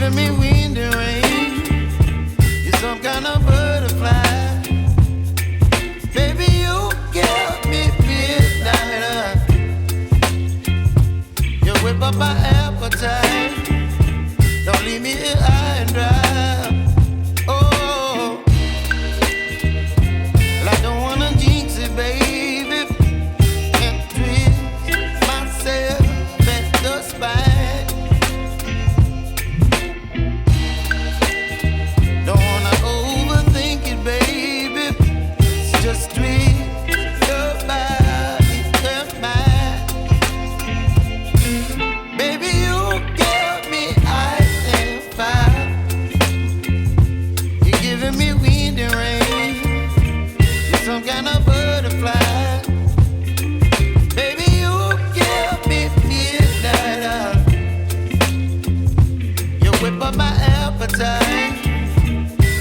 giving me wind and rain. You're some kind of butterfly. Baby, you give me midnight. You whip up my appetite. Don't leave me here high and dry. Oh, well, I don't wanna jinx it, baby. Can't twist myself at the spine. Don't wanna overthink it, baby. It's just twist your body and mine. Baby, you give me ice and fire. You're giving me wind and rain. You're some kind of butterfly. Baby, you give me midnight. You whip up my appetite.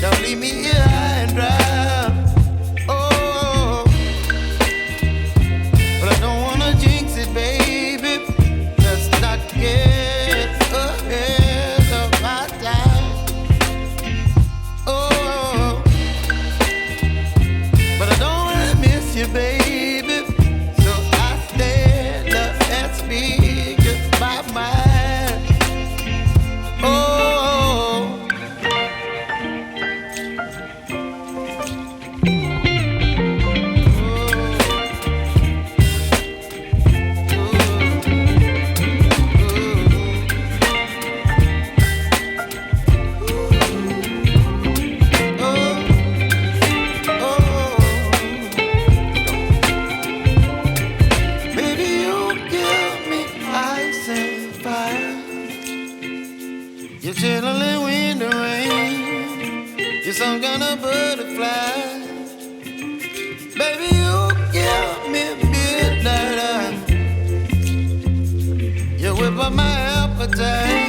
Don't leave me here high and dry. Oh, but I don't wanna jinx it, baby. Let's not get ahead of my time. Oh, but I don't wanna miss you, baby. So I stand up and speak my mind. Oh. Baby, you give me ice and fire. You're chilling wind and rain. You're some kind of butterfly. Baby, you give me midnight. You whip up my appetite.